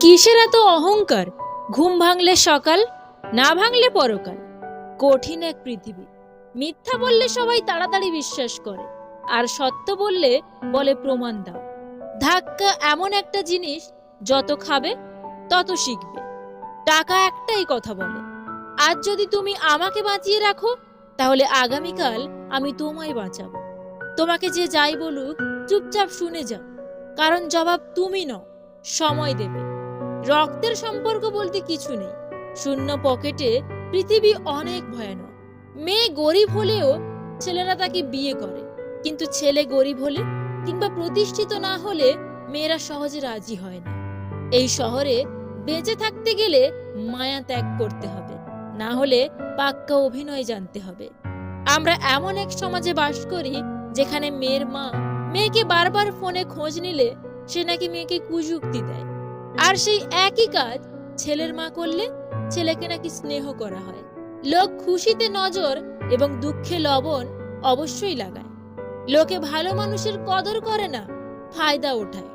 কিসের এত অহংকার? ঘুম ভাঙলে সকাল, না ভাঙলে পরকাল। কঠিন এক পৃথিবী। মিথ্যা বললে সবাই তাড়াতাড়ি বিশ্বাস করে, আর সত্য বললে বলে প্রমাণ দাও। ধাক্কা এমন একটা জিনিস, যত খাবে তত শিখবে। টাকা একটাই কথা বলে, আজ যদি তুমি আমাকে বাঁচিয়ে রাখো, তাহলে আগামীকাল আমি তোমায় বাঁচাবো। তোমাকে যে যাই বলুক, চুপচাপ শুনে যাও, কারণ জবাব তুমি নও, সময় দেবে। রক্তের সম্পর্ক বলতে কিছু নেই, শূন্য পকেটে পৃথিবী অনেক ভয়ানক। মেয়ে গরিব হলেও ছেলেরা তাকে বিয়ে করে, কিন্তু ছেলে গরিব হলে কিংবা প্রতিষ্ঠিত না হলে মেয়েরা সহজে রাজি হয় না। এই শহরে বেঁচে থাকতে গেলে মায়া ত্যাগ করতে হবে, না হলে পাক্কা অভিনয় জানতে হবে। আমরা এমন এক সমাজে বাস করি যেখানে মেয়ের মা মেয়েকে বারবার ফোনে খোঁজ নিলে সে নাকি মেয়েকে কুযুক্তি দেয়, আর সেই একই কাজ ছেলের মা করলে ছেলেকে নাকি স্নেহ করা হয়। লোক খুশিতে নজর এবং দুঃখে লবণ অবশ্যই লাগায়। লোকে ভালো মানুষের কদর করে না, ফায়দা ওঠায়।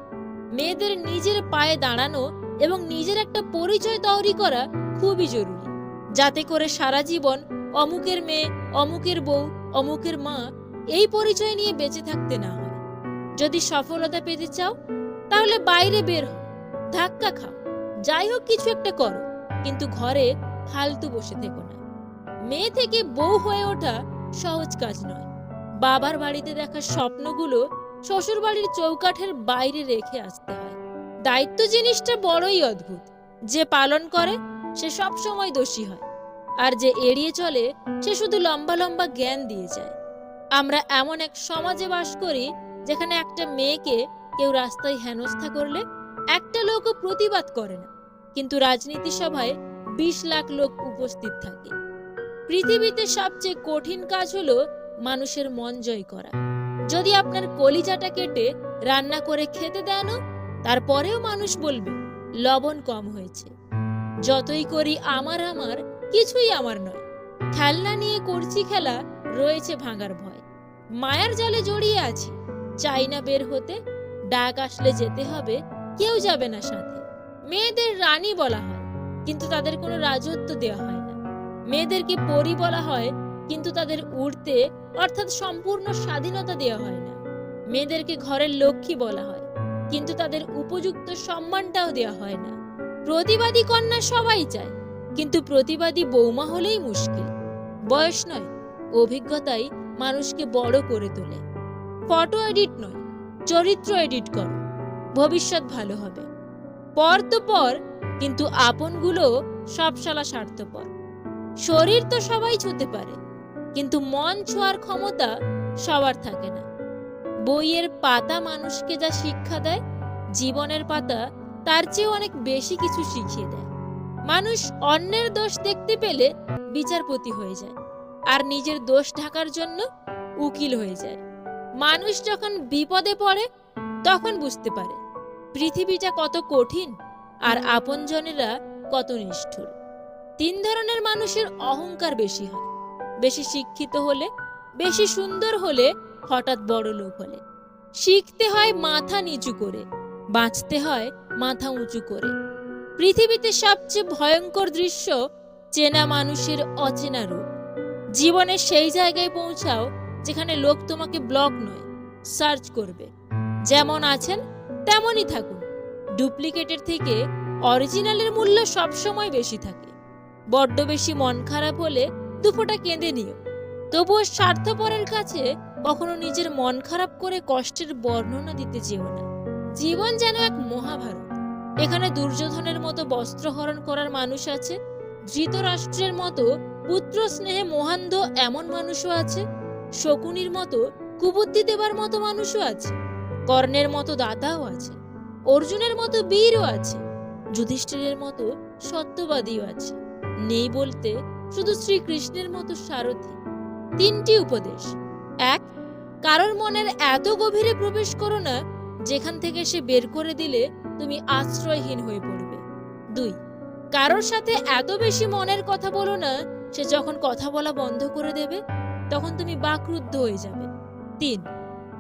মেয়েদের নিজের পায়ে দাঁড়ানো এবং নিজের একটা পরিচয় তৈরি করা খুবই জরুরি, যাতে করে সারা জীবন অমুকের মেয়ে, অমুকের বউ, অমুকের মা এই পরিচয় নিয়ে বেঁচে থাকতে না হয়। যদি সফলতা পেতে চাও, তাহলে বাইরে বের হও, ধাক্কা খাও, যাই হোক কিছু একটা করো, কিন্তু ঘরে ফালতু বসে থেকো না। মেয়ে থেকে বউ হয়ে ওঠা সহজ কাজ নয়। বাবার বাড়িতে দেখা স্বপ্নগুলো শ্বশুর বাড়ির চৌকাঠের বাইরে রেখে আসতে হয়। দায়িত্ব জিনিসটা বড়ই অদ্ভুত। যে পালন করে সে সব সময় দোষী হয়, আর যে এড়িয়ে চলে সে শুধু লম্বা লম্বা জ্ঞান দিয়ে যায়। আমরা এমন এক সমাজে বাস করি যেখানে একটা মেয়েকে কেউ রাস্তায় হেনস্থা করলে একটা লোকও প্রতিবাদ করে না, কিন্তু রাজনীতি সভায় 20 লাখ লোক উপস্থিত থাকে। পৃথিবীতে সবচেয়ে কঠিন কাজ হলো মানুষের মন জয় করা। যদি আপনার কলিজাটা কেটে রান্না করে খেতে দেন, তারপরেও মানুষ বলবে লবণ কম হয়েছে। যতই করি আমার আমার, কিছুই আমার নয়। খেলনা নিয়ে করছি খেলা, রয়েছে ভাঙার ভয়। মায়ার জালে জড়িয়ে আছি, চাই না বের হতে। ডাক আসলে যেতে হবে, কেউ যাবে না সাথে। মেয়েদের রানী বলা হয়, কিন্তু তাদের কোনো রাজত্ব দেওয়া হয় না। মেয়েদেরকে পরী বলা হয়, কিন্তু তাদের উড়তে অর্থাৎ সম্পূর্ণ স্বাধীনতা দেওয়া হয় না। মেয়েদেরকে ঘরের লক্ষ্মী বলা হয়, কিন্তু তাদের উপযুক্ত সম্মানটাও দেওয়া হয় না। প্রতিবাদী কন্যা সবাই চায়, কিন্তু প্রতিবাদী বৌমা হলেই মুশকিল। বয়স নয়, অভিজ্ঞতাই মানুষকে বড় করে তোলে। ফটো এডিট নয়, চরিত্র এডিট করো, ভবিষ্যৎ ভালো হবে। পর তো পর, কিন্তু আপনগুলো সব শালা স্বার্থপর। শরীর তো সবাই ছুঁতে পারে, কিন্তু মন ছোঁয়ার ক্ষমতা সবার থাকে না। বইয়ের পাতা মানুষকে যা শিক্ষা দেয়, জীবনের পাতা তার চেয়ে অনেক বেশি কিছু শিখিয়ে দেয়। মানুষ অন্যের দোষ দেখতে পেলে বিচারপতি হয়ে যায়, আর নিজের দোষ ঢাকার জন্য উকিল হয়ে যায়। মানুষ যখন বিপদে পড়ে, তখন বুঝতে পারে পৃথিবীটা কত কঠিন আর আপনজনেরা কত নিষ্ঠুর। 3 ধরনের মানুষের অহংকার বেশি হয়: বেশি শিক্ষিত হলে, বেশি সুন্দর হলে, হঠাৎ বড় লোক হলে। শিখতে হয় মাথা নিচু করে, বাঁচতে হয় মাথা উঁচু করে। পৃথিবীতে সবচেয়ে ভয়ঙ্কর দৃশ্য চেনা মানুষের অচেনা রূপ। জীবনে সেই জায়গায় পৌঁছাও যেখানে লোক তোমাকে ব্লক নয়, সার্চ করবে। যেমন আছেন তেমনই থাকুন। ডুপ্লিকেটের থেকে অরিজিনালের মূল্য সবসময় বেশি থাকে। বড্ড বেশি মন খারাপ হলে দুফোঁটা কেঁদে নিও, তবুও স্বার্থপরের কাছে কখনো নিজের মন খারাপ করে কষ্টের বর্ণনা দিতে যেও না। জীবন যেন এক মহাভারত। এখানে দুর্যোধনের মতো বস্ত্রহরণ করার মানুষ আছে, ধৃতরাষ্ট্রের মতো পুত্র স্নেহে মোহান্ধ এমন মানুষও আছে, শকুনির মতো কুবুদ্ধি দেবার মতো মানুষও আছে, কর্ণের মতো দাতাও আছে, অর্জুনের মতো বীরও আছে, যুধিষ্ঠিরের মতো সত্যবাদীও আছে। নেই বলতে শুধু শ্রীকৃষ্ণের মতো সারথি। 3টি উপদেশ: 1. কারোর মনের এত গভীরে প্রবেশ করো না যেখান থেকে সে বের করে দিলে তুমি আশ্রয়হীন হয়ে পড়বে। 2. কারোর সাথে এত বেশি মনের কথা বলো না, সে যখন কথা বলা বন্ধ করে দেবে তখন তুমি বাকরুদ্ধ হয়ে যাবে। 3.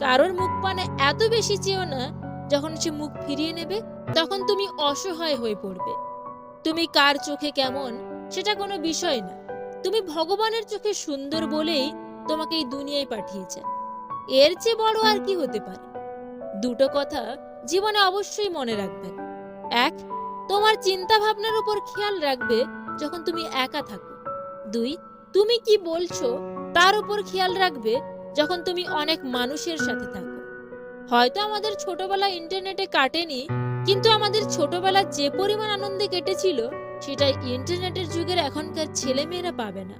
কারোর মুখ পানে এত বেশি চেও না যখন সে মুখ ফিরিয়ে নেবে তখন তুমি অসহায় হয়ে পড়বে। তুমি কার চোখে কেমন সেটা কোনো বিষয় না, তুমি ভগবানের চোখে সুন্দর বলেই তোমাকে এই দুনিয়ায় পাঠিয়েছেন। এর চেয়ে বড় আর কি হতে পারে? দুটো কথা জীবনে অবশ্যই মনে রাখবেন। এক, তোমার চিন্তা ভাবনার উপর খেয়াল রাখবে যখন তুমি একা থাকো। দুই, তুমি কি বলছো তার উপর খেয়াল রাখবে যখন তুমি অনেক মানুষের সাথে থাকো। হয়তো আমাদের ছোটবেলা ইন্টারনেটে কাটেনি, কিন্তু আমাদের ছোটবেলা যে পরিমাণ আনন্দে কেটেছিল সেটা ইন্টারনেটের যুগের এখনকার ছেলেমেয়েরা পাবে না।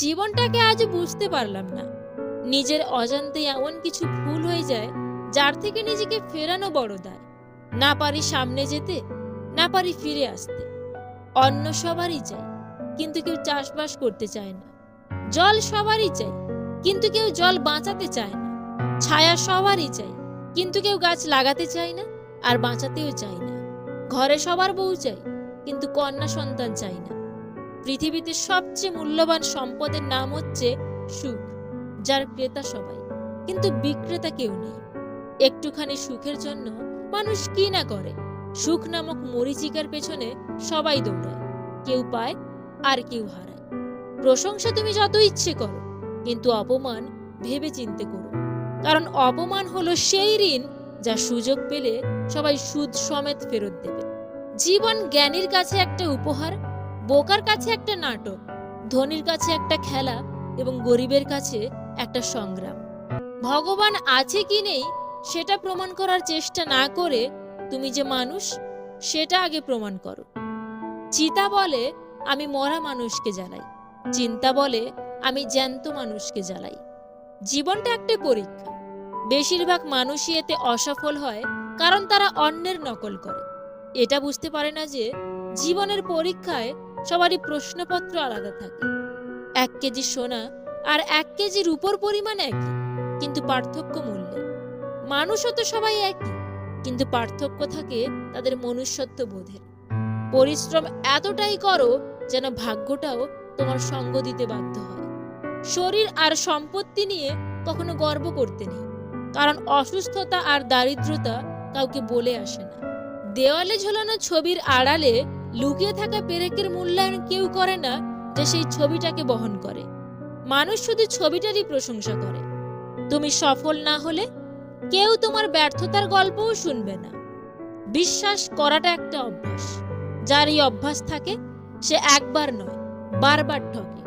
জীবনটাকে আজও বুঝতে পারলাম না। নিজের অজান্তে এমন কিছু ভুল হয়ে যায় যার থেকে নিজেকে ফেরানো বড় দায়। না পারি সামনে যেতে, না পারি ফিরে আসতে। অন্ন সবারই চাই, কিন্তু কেউ চাষবাস করতে চায় না। জল সবারই চাই, কিন্তু কেউ জল বাঁচাতে চায় না। ছায়া সবারই চাই, কিন্তু কেউ গাছ লাগাতে চায় না আর বাঁচাতেও চায় না। ঘরে সবার বউ চাই, কিন্তু কন্যা সন্তান চাই না। পৃথিবীতে সবচেয়ে মূল্যবান সম্পদের নাম হচ্ছে সুখ, যার ক্রেতা সবাই, কিন্তু বিক্রেতা কেউ নেই। একটুখানি সুখের জন্য মানুষ কি না করে। সুখ নামক মরীচিকার পেছনে সবাই দৌড়ায়, কেউ পায় আর কেউ হারায়। প্রশংসা তুমি যত ইচ্ছে করো, কিন্তু অপমান ভেবে চিন্তে করো, কারণ অপমান হলো সেই ঋণ যা সুযোগ পেলে সবাই সুদ সমেত ফেরত দেবে। জীবন জ্ঞানীর কাছে একটা উপহার, বোকার কাছে একটা নাটক, ধনীর কাছে একটা খেলা এবং গরিবের কাছে একটা সংগ্রাম। ভগবান আছে কি নেই সেটা প্রমাণ করার চেষ্টা না করে তুমি যে মানুষ সেটা আগে প্রমাণ করো। চিতা বলে আমি মরা মানুষকে জ্বালাই, চিন্তা বলে আমি জ্যান্ত মানুষকে জ্বালাই। জীবনটা একটা পরীক্ষা। বেশিরভাগ মানুষই এতে অসফল হয় কারণ তারা অন্যের নকল করে। এটা বুঝতে পারে না যে জীবনের পরীক্ষায় সবারই প্রশ্নপত্র আলাদা থাকে। 1 কেজি সোনা আর 1 কেজি রূপোর পরিমাণ একই, কিন্তু পার্থক্য মূল্যে। মানুষও তো সবাই একই, কিন্তু পার্থক্য থাকে তাদের মনুষ্যত্ব বোধের। পরিশ্রম এতটাই করো যেন ভাগ্যটাও তোমার সঙ্গ দিতে বাধ্য হয়। শরীর আর সম্পত্তি নিয়ে কখনো গর্ব করতে নেই, কারণ অসুস্থতা আর দারিদ্রতা কাউকে বলে আসে না। দেওয়ালে ঝোলানো ছবির আড়ালে লুকিয়ে থাকা পেরেকের মূল্যায়ন কেউ করে না যে সেই ছবিটাকে বহন করে। মানুষ শুধু ছবিটারই প্রশংসা করে। তুমি সফল না হলে কেউ তোমার ব্যর্থতার গল্পও শুনবে না। বিশ্বাস করাটা একটা অভ্যাস। যার এই অভ্যাস থাকে সে একবার নয় বারবার ঠকে,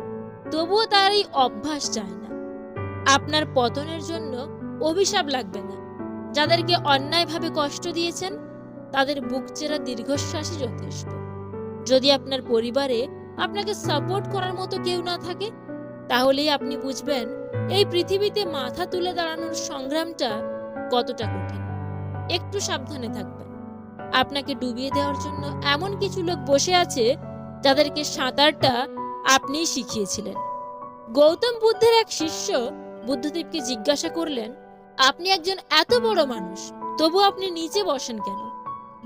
তবুও তার এই অভ্যাস যায় না। আপনার পতনের জন্য অভিশাপ লাগবে না। যাদেরকে অন্যায়ভাবে কষ্ট দিয়েছেন তাদের বুক চেরা দীর্ঘশ্বাসই যথেষ্ট। যদি আপনার পরিবারে আপনাকে সাপোর্ট করার মতো কেউ না থাকে, তাহলেই আপনি বুঝবেন এই পৃথিবীতে মাথা তুলে দাঁড়ানোর সংগ্রামটা কতটা কঠিন। একটু সাবধানে থাকবেন। আপনাকে ডুবিয়ে দেওয়ার জন্য এমন কিছু লোক বসে আছে যাদেরকে সাঁতারটা আপনিই শিখিয়েছিলেন। গৌতম বুদ্ধের এক শিষ্য বুদ্ধদেবকে জিজ্ঞাসা করলেন, আপনি একজন এত বড় মানুষ, তবু আপনি নিচে বসেন কেন?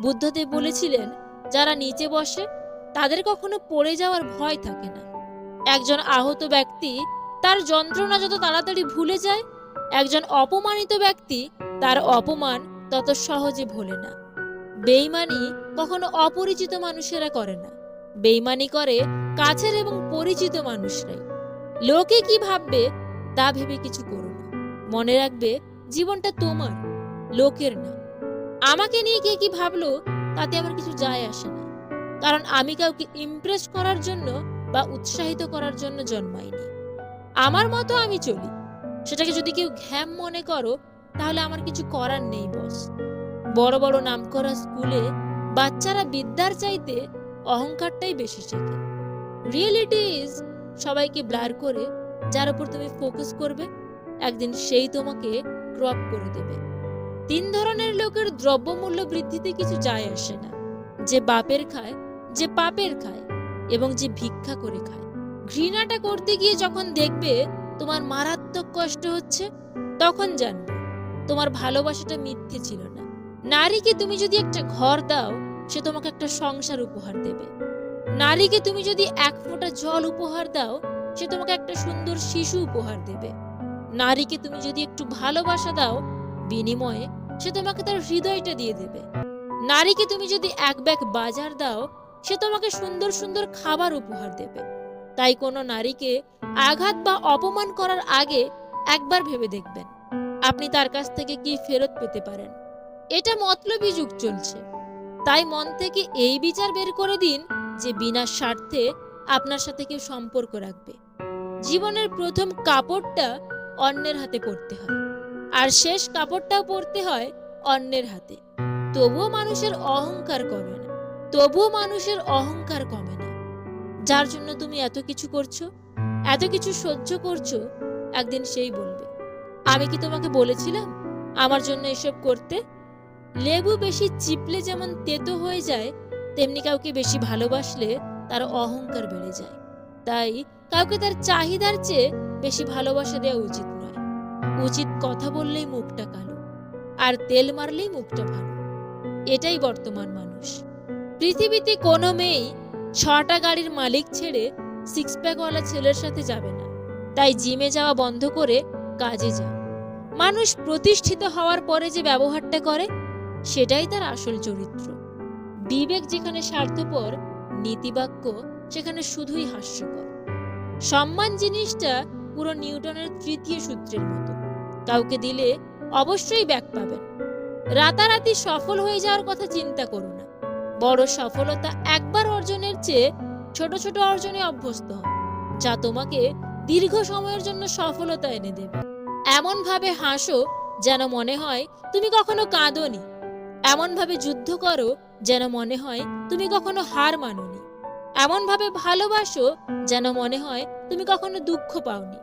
বুদ্ধদেব বলেছিলেন, যারা নিচে বসে তাদের কখনো পড়ে যাওয়ার ভয় থাকে না। একজন আহত ব্যক্তি তার যন্ত্রণা যত তাড়াতাড়ি ভুলে যায়, একজন অপমানিত ব্যক্তি তার অপমান তত সহজে ভোলে না। বেইমানি কখনো অপরিচিত মানুষেরা করে না, বেইমানি করে কাছের এবং পরিচিত মানুষরাই। লোকে কি ভাববে তা ভেবে কিছু করো না। মনে রাখবে জীবনটা তোমার, লোকের না। আমাকে নিয়ে কে কি ভাবলো তাতে আমার কিছু যায় আসে না, কারণ আমি কাউকে ইমপ্রেস করার জন্য বা উৎসাহিত করার জন্য জন্মাইনি। আমার মতো আমি চলি। সেটাকে যদি কেউ ঘ্যাম মনে করো তাহলে আমার কিছু করার নেই বস। বড় বড় নামকরা স্কুলে বাচ্চারা বিদ্যার চাইতে অহংকারটাই বেশি শেখে। রিয়েলিটি ইজ, সবাইকে ব্লার করে যার উপর তুমি ফোকাস করবে একদিন সেই তোমাকে ক্রপ করে দেবে। 3 ধরনের লোকের দ্রব্যমূল্য বৃদ্ধিতে কিছু যায় আসে না: যে বাপের খায়, যে পাপের খায় এবং যে ভিক্ষা করে খায়। ঘৃণাটা করতে গিয়ে যখন দেখবে তোমার মারাত্মক কষ্ট হচ্ছে, তখন জানবে তোমার ভালোবাসাটা মিথ্যে ছিল না। নারীকে তুমি যদি একটা ঘর দাও, সে তোমাকে একটা সংসার উপহার দেবে। নারীকে তুমি যদি 1 ফোঁটা জল উপহার দাও, সে তোমাকে একটা সুন্দর শিশু উপহার দেবে। নারীকে তুমি যদি একটু ভালোবাসা দাও, বিনিময়ে সে তোমাকে তার হৃদয়টা দিয়ে দেবে। নারীকে তুমি যদি এক ব্যাগ বাজার দাও, সে তোমাকে সুন্দর সুন্দর খাবার উপহার দেবে। তাই কোনো নারীকে আঘাত বা অপমান করার আগে একবার ভেবে দেখবেন আপনি তার কাছ থেকে কি ফেরত পেতে পারেন। এটা মতলবী যুগ চলছে, তাই মন থেকে এই বিচার বের করে দিন যে বিনা স্বার্থে আপনার সাথে কেউ সম্পর্ক রাখবে। জীবনের প্রথম কাপড়টা অন্যের হাতে পড়তে হয়, আর শেষ কাপড়টাও পড়তে হয় অন্যের হাতে। তবুও মানুষের অহংকার কমে না, তবুও মানুষের অহংকার কমে না। যার জন্য তুমি এত কিছু করছো, এত কিছু সহ্য করছো, একদিন সেই বলবে, আমি কি তোমাকে বলেছিলাম আমার জন্য এসব করতে? লেবু বেশি চিপলে যেমন তেতো হয়ে যায়, তেমনি কাউকে বেশি ভালোবাসলে তার অহংকার বেড়ে যায়। তাই কাউকে তার চাহিদার চেয়ে বেশি ভালোবাসা দেওয়া উচিত নয়। উচিত কথা বললেই মুখটা কালো, আর তেল মারলেই মুখটা ভালো। এটাই বর্তমান মানুষ। পৃথিবীতে কোনো মেয়েই 6টা গাড়ির মালিক ছেড়ে 6 প্যাকওয়ালা ছেলের সাথে যাবে না। তাই জিমে যাওয়া বন্ধ করে কাজে যাও। মানুষ প্রতিষ্ঠিত হওয়ার পরে যে ব্যবহারটা করে, সেটাই তার আসল চরিত্র। বিবেক যেখানে স্বার্থপর, নীতিবাক্য সেখানে শুধুই হাস্যকর। সম্মান জিনিসটা পুরো নিউটনের 3য় সূত্রের মতো, কাউকে দিলে অবশ্যই ব্যাক পাবেন। রাতারাতি সফল হয়ে যাওয়ার কথা চিন্তা করো না। বড় সফলতা একবার অর্জনের চেয়ে ছোট ছোট অর্জনে অভ্যস্ত হও, যা তোমাকে দীর্ঘ সময়ের জন্য সফলতা এনে দেবে। এমন ভাবে হাসো যেন মনে হয় তুমি কখনো কাঁদোনি। এমন ভাবে যুদ্ধ করো যেন মনে হয় তুমি কখনো হার মানোনি। এমন ভাবে ভালোবাসো যেন মনে হয় তুমি কখনো দুঃখ পাওনি।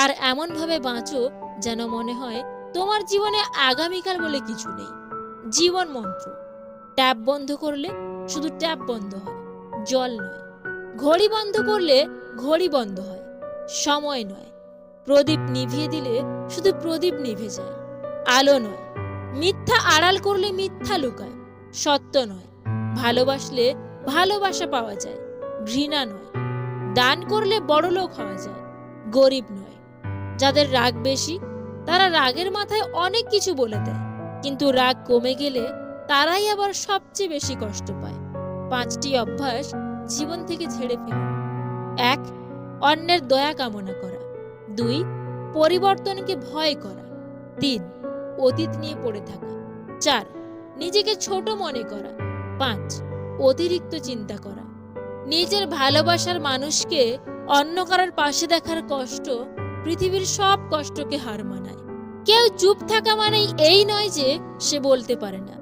আর এমন ভাবে বাঁচো যেন মনে হয় তোমার জীবনে আগামীকাল বলে কিছু নেই। জীবন মন্ত্র: ট্যাপ বন্ধ করলে শুধু ট্যাপ বন্ধ হয়, জল নয়। ঘড়ি বন্ধ করলে ঘড়ি বন্ধ হয়, সময় নয়। প্রদীপ নিভিয়ে দিলে শুধু প্রদীপ নিভে যায়, আলো নয়। মিথ্যা আড়াল করলে মিথ্যা লুকায়, সত্য নয়। ভালোবাসলে ভালোবাসা পাওয়া যায়, ঘৃণা নয়। দান করলে বড়লোক হওয়া যায়, গরিব নয়। যাদের রাগ বেশি, তারা রাগের মাথায় অনেক কিছু বলে দেয়, কিন্তু রাগ কমে গেলে তারাই আবার সবচেয়ে বেশি কষ্ট পায়। 5টি অভ্যাস জীবন থেকে ঝেড়ে ফেলুন। 1. অন্যের দয়া কামনা করা। 2. পরিবর্তনকে ভয় করা। 3. অতীত নিয়ে পড়ে থাকা। 4. নিজেকে ছোট মনে করা। 5. অতিরিক্ত চিন্তা করা। নিজের ভালোবাসার মানুষকে অন্য কারোর পাশে দেখার কষ্ট পৃথিবীর সব কষ্টকে হার মানায়। কেউ চুপ থাকা মানেই এই নয় যে সে বলতে পারে না।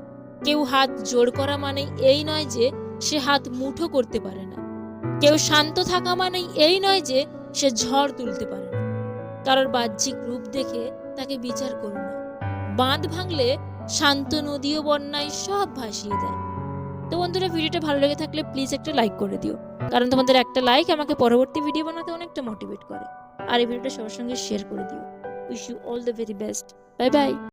কেউ হাত জোড় করা মানেই এই নয় যে সে হাত মুঠো করতে পারে না। কেউ শান্ত থাকা মানেই এই নয় যে সে ঝড় তুলতে পারে না। কারোর বাহ্যিক রূপ দেখে তাকে বিচার করো না। বাঁধ ভাঙলে শান্ত নদীও বন্যায় সব ভাসিয়ে দেয়। তো বন্ধুরা, ভিডিওটা ভালো লেগে থাকলে প্লিজ একটা লাইক করে দিও, কারণ তোমাদের একটা লাইক আমাকে পরবর্তী ভিডিও বানাতে অনেকটা মোটিভেট করে। আর এই ভিডিওটা সবার সঙ্গে শেয়ার করে দিও। Wish you all the very best. Bye by.